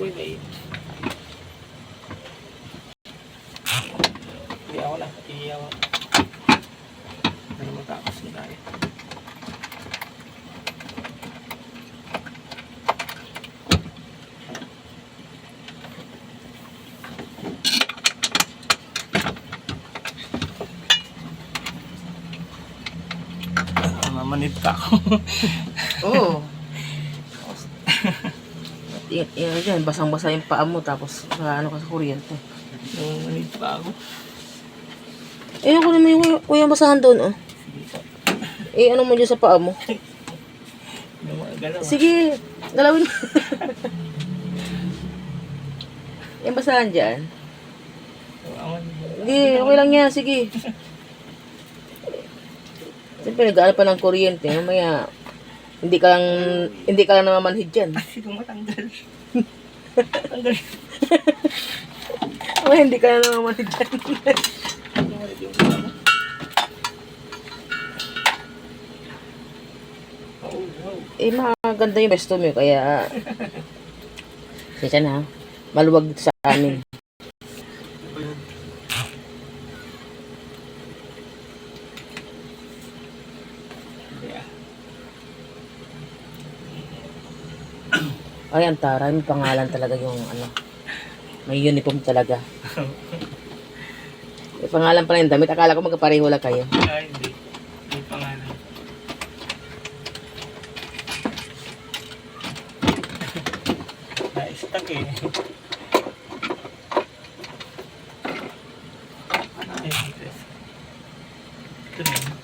baboy ba yun? Hindi ako na. Iiyaw. Pero magkakos na tayo. Mamanid ka ako. Oo. Ingat dyan, basang-basa yung paa mo tapos ano ka sa kuryente. Mamanid pa ako. Ano ko naman yung kuya basahan doon, oh. Ano mo dyan sa paa mo? Sige, galawin mo. Yung basahan dyan. Sige, okay lang yan, sige. Siyempre, nag-aano pa ng kuryente. Mamaya, hindi ka lang namamanhid dyan. Kasi kung matanggal. Tanggal. Mamaya, hindi ka lang namamanhid dyan. Maganda yung besto mo, kaya siya na, maluwag dito sa amin. Ay, ang taray, may pangalan talaga yung ano. May uniform talaga. May pangalan pala yung damit. Akala ko magkapareho lang kayo. Ay, hindi. May pangalan. Na-stuck eh. Ito na yun.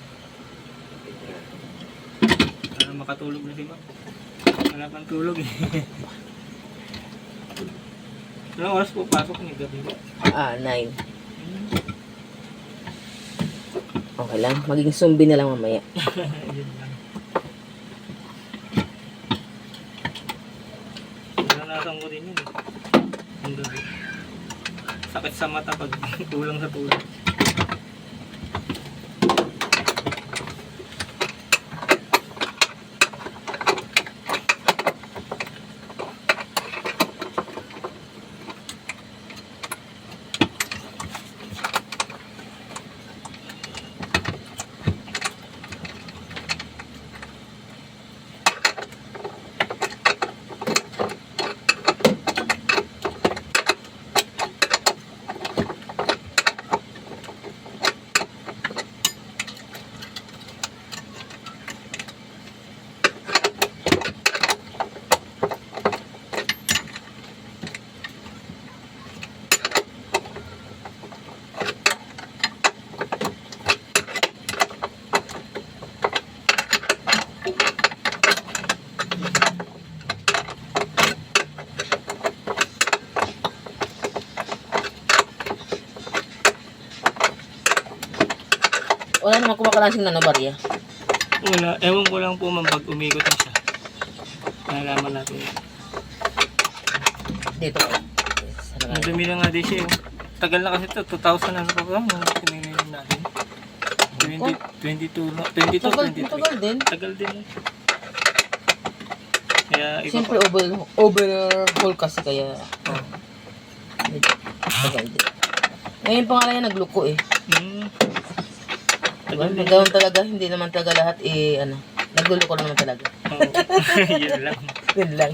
Para makatulog na si Ma'am. Wala pang tulog eh. Anong oras po pasok niyo gabi ba? 9. Okay lang. Maging zombie na lang mamaya. Yun lang. Naranasan ko din yun eh. Ang gabi. Sakit sa mata pag kulang sa tulog. Wala naman kumakalansing nanobarya. Wala. Ewan ko lang po man pag umikot na siya. Nalaman natin. Dito. Madumi na nga din siya. Tagal na kasi ito. 2000 ano pa ba? Nung tinignan natin. 22, 23. Tagal din. Tagal din. Kaya iba Siyempre overhaul kasi kaya Oh. tagal din. Ngayon pangalan niya nagluko eh. Diba? Tagal din. Nagawin talaga, hindi naman talaga lahat nagluluko naman talaga. Oo. Yun lang. Yun lang.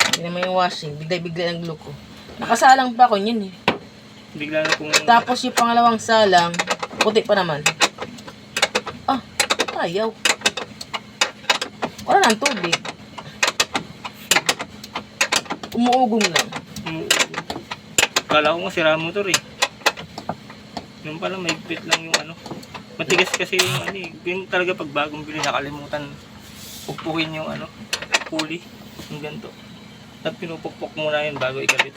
Hindi naman yung washing, bigla-bigla nagluko. Nakasalang pa ako yun eh. Bigla na kung... Tapos yung pangalawang salang, puti pa naman. Ayaw. Wala nang tubig. Umuugong lang. Kala ko nga sira motor eh. Yung pala maigpit lang yung ano. Matigas kasi yung ano eh. Yung talaga pag bagong bili nakalimutan pukpukin yung ano, pulley. Yung ganito. At pinupukpok muna yun bago ikabit.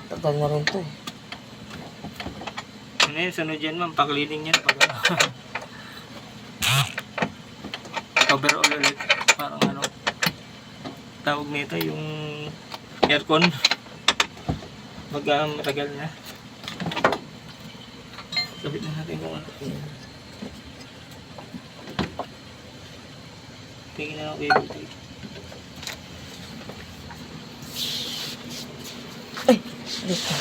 Tagal na rin to eh. Ano yun, sunod yan ma'am, paklining yan pag ano. Overall ulit, parang ano, tawag nito yung aircon. Matagal na. Sabit na natin kung ano. Tingin na ako kayo buti. Ay! Dito.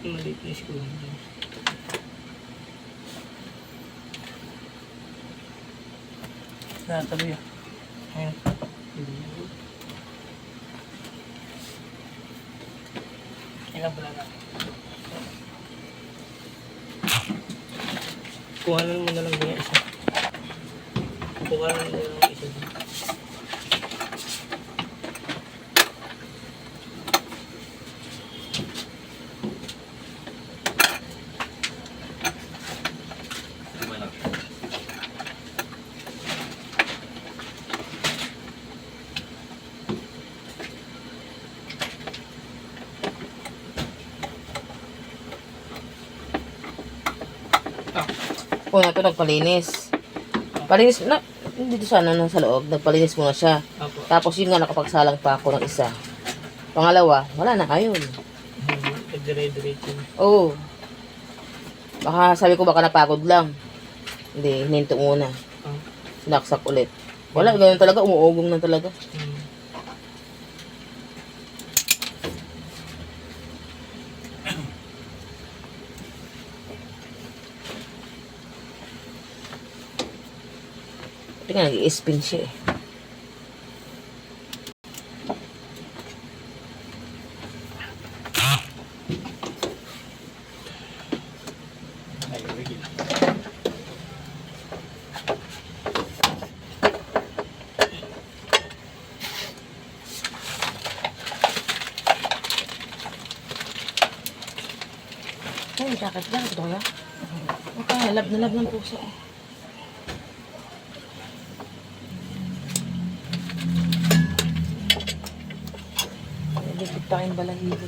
Maliit na screw. Saan tabi yun? Ayun. Ilang pala na. Kuhanan mo na lang din yung isa. Kuhanan mo na lang yung isa. Una ito nagpalinis. Palinis na, dito sa ano, sa loob, nagpalinis muna siya. Apo. Tapos yun nga, nakapagsalang pa ako ng isa. Pangalawa, wala na ayun. Pag-dire-diretso. Oo. Baka sabi ko baka napagod lang. Hindi, hininto muna. Sinaksak ulit. Wala, ganun talaga, umuugong na talaga. Ito nga, nag-i-spin siya eh. Ay, jacket lang. Ito kaya? Okay, lab na lab ng puso eh. Nagigit pa kayong balahibo.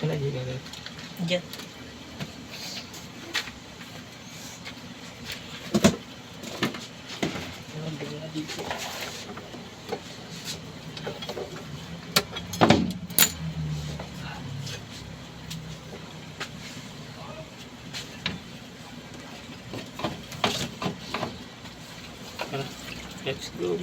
Wala dito. Diyan. Wala dito. Let's go.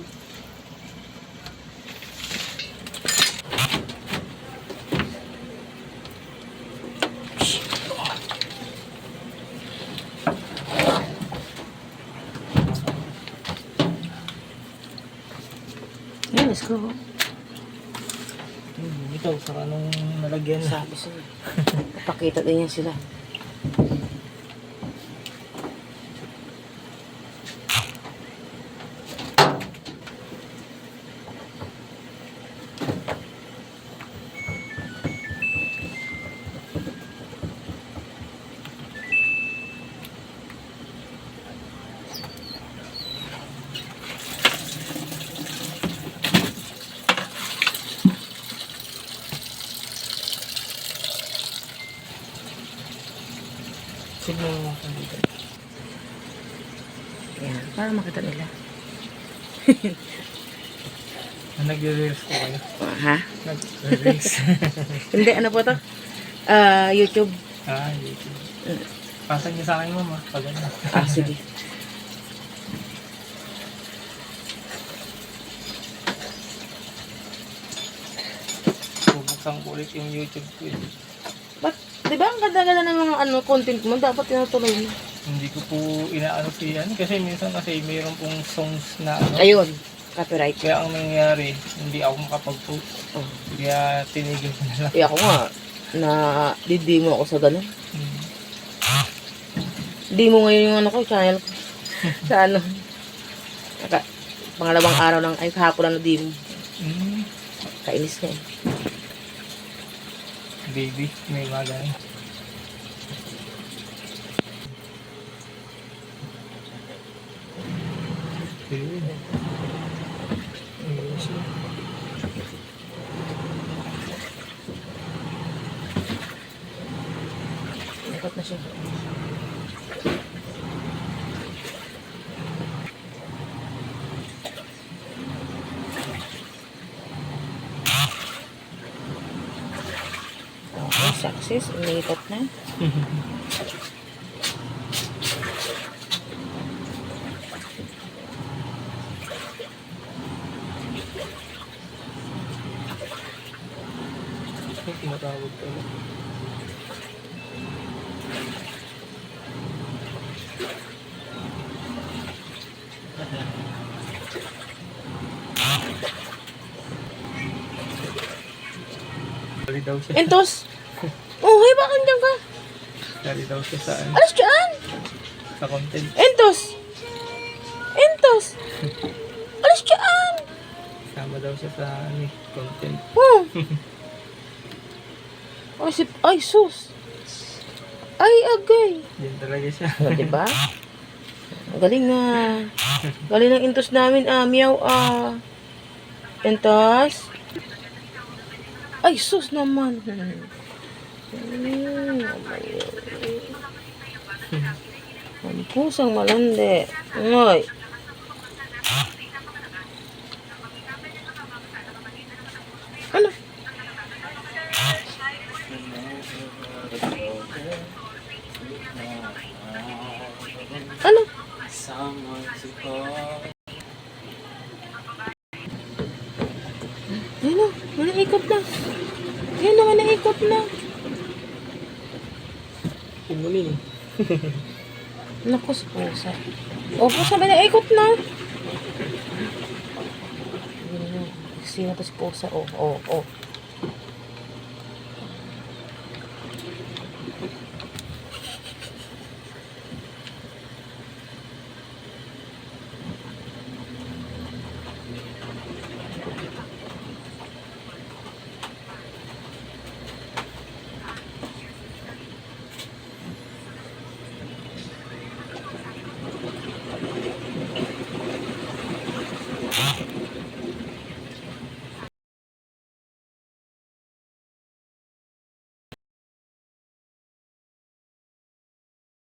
Yan, let's go. Ito, saka nung nalagyan na. Sabi sa'yo. Papakita din yan sila. Para makita nila. Nag-reels po kayo. Ha? Nag-reels. Hindi, ano po to? YouTube. YouTube. Pasan niyo sa akin, mama. Pag ano. Sige. Bubuksan ko ulit yung YouTube ko. Ba't, di ba ang ganda-ganda ng mga content mo? Dapat tinutuloy mo. Hindi ko po inaano siya. Kasi minsan kasi mayroon pong songs na ano. Ayun, copyright. Kaya ang nangyayari, hindi ako makapag-post. Oh. Kaya tinigil ko na lang. Ako nga, na didi mo ako sa ganun. Di mo ngayon yung ano ko, channel ko. Sa ano. Pangalawang araw lang, ay kahapon lang na di mo. Kainis ka eh. Baby, may magaling. Ikot na siya. Okay, success. Umiikot na. Tumatawag ka na. Dali daw siya. Entos! Oh, hey, bakit dyan ka? Dali daw siya sa, ano, Alas dyan! sa content. Entos! Entos! Alas dyan! Sama daw siya sa content. Oh! Ay, sus! Ay, agay! Yan talaga siya. O, diba? Ang galing na. Galing ng intos namin, miyaw, Entos? Ay, sus naman. Ang pusang malandi. Ngay. Ano? Ano? Ayun na, manaikot na. Ayun na, manaikot na. Kumunin. Naku, sa pusa. O, pusa, manaikot na. Ayun na, sino to si pusa? Oh.